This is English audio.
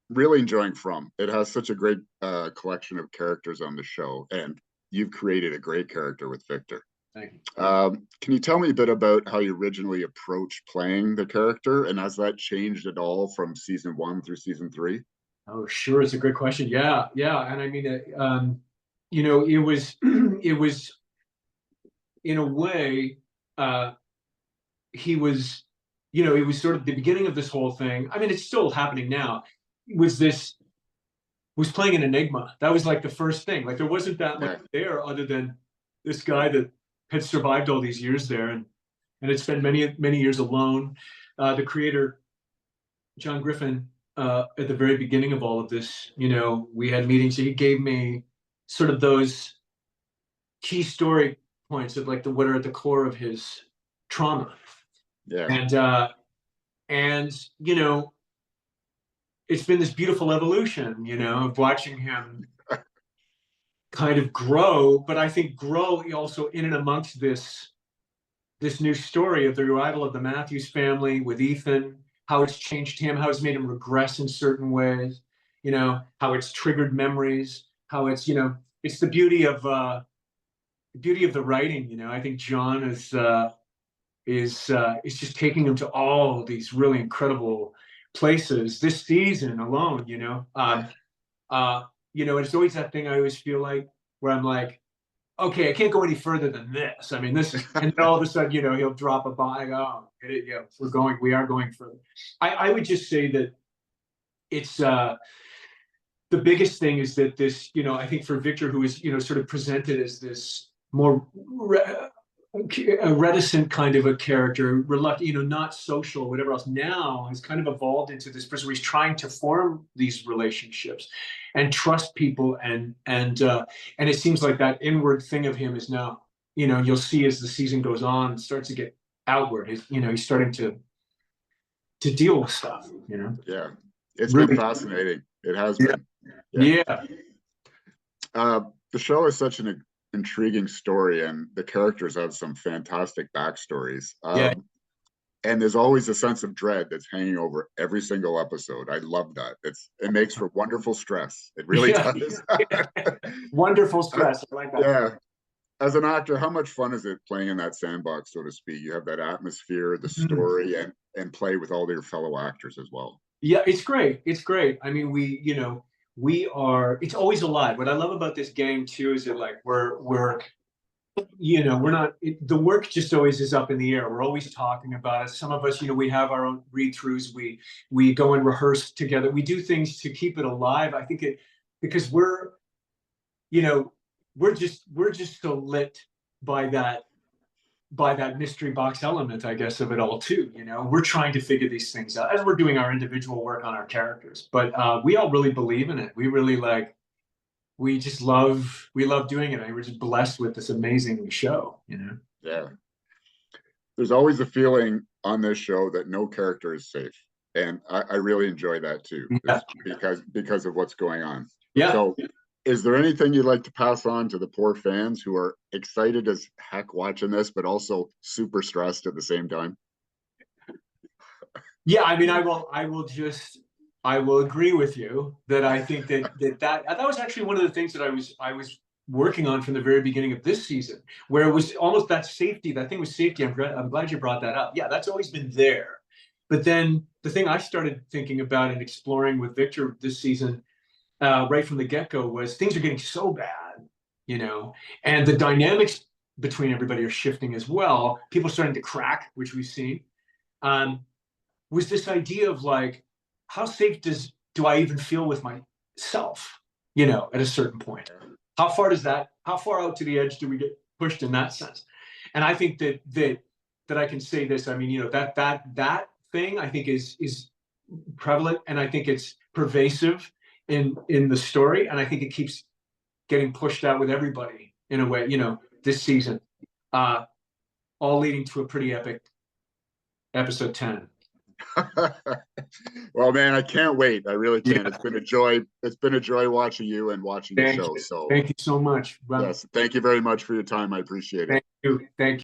really enjoying From. It has such a great collection of characters on the show, and you've created a great character with Victor. Thank you. Can you tell me a bit about how you originally approached playing the character, and has that changed at all from season 1 through season 3? Oh, sure. It's a great question. Yeah, yeah. And I mean, it was, it was in a way, he was, it was sort of the beginning of this whole thing. I mean, it's still happening now. Was playing an enigma. That was like the first thing. Like there wasn't that much there other than this guy that had survived all these years there and had spent many years alone. The creator, John Griffin, at the very beginning of all of this, we had meetings. He gave me sort of those key story points of like what are at the core of his trauma. Yeah. And it's been this beautiful evolution, of watching him kind of grow, but I think grow also in and amongst this new story of the arrival of the Matthews family with Ethan, how it's changed him, how it's made him regress in certain ways, how it's triggered memories, how it's, it's the beauty of the writing. I think John is just taking him to all these really incredible places this season alone. It's always that thing I always feel like where I'm like, okay, I can't go any further than this. I mean, this is, and then all of a sudden, he'll drop a bomb. I go, oh, yeah, we are going further. I would just say that it's the biggest thing is that this, I think for Victor, who is, sort of presented as this more a reticent kind of a character, reluctant, not social, whatever else, now has kind of evolved into this person where he's trying to form these relationships and trust people, and it seems like that inward thing of him is now, you'll see as the season goes on, it starts to get outward. He's starting to deal with stuff. Yeah, it's really been fascinating. It has been. Yeah. The show is such an intriguing story, and the characters have some fantastic backstories. And there's always a sense of dread that's hanging over every single episode. I love that. It makes for wonderful stress. It really does. Wonderful stress. I like that. Yeah. As an actor, how much fun is it playing in that sandbox, so to speak? You have that atmosphere, the story, and play with all your fellow actors as well. Yeah, it's great. It's great. I mean, it's always alive. What I love about this game too is that like we're not, the work just always is up in the air. We're always talking about it. Some of us, we have our own read-throughs. We go and rehearse together. We do things to keep it alive. I think because we're just so lit by that mystery box element, I guess, of it all too. We're trying to figure these things out as we're doing our individual work on our characters, but we all really believe in it. We really we love doing it. And we're just blessed with this amazing show, Yeah. There's always a feeling on this show that no character is safe. And I really enjoy that too, because of what's going on. Yeah. So is there anything you'd like to pass on to the poor fans who are excited as heck watching this, but also super stressed at the same time? Yeah, I mean, I will agree with you that I think that was actually one of the things that I was working on from the very beginning of this season, where it was almost that safety. That thing was safety. I'm glad you brought that up. Yeah, that's always been there. But then the thing I started thinking about and exploring with Victor this season, right from the get-go, was things are getting so bad, and the dynamics between everybody are shifting as well. People are starting to crack, which we've seen. Was this idea of like, how safe do I even feel with myself, at a certain point? How far out to the edge do we get pushed in that sense? And I think that I can say this. I mean, that thing I think is prevalent, and I think it's pervasive in the story, and I think it keeps getting pushed out with everybody in a way, this season, all leading to a pretty epic episode 10. Well, man, I can't wait. I really can't. It's been a joy. It's been a joy watching you and watching the show. So thank you so much. yes, thank you very much for your time. I appreciate it. Thank you.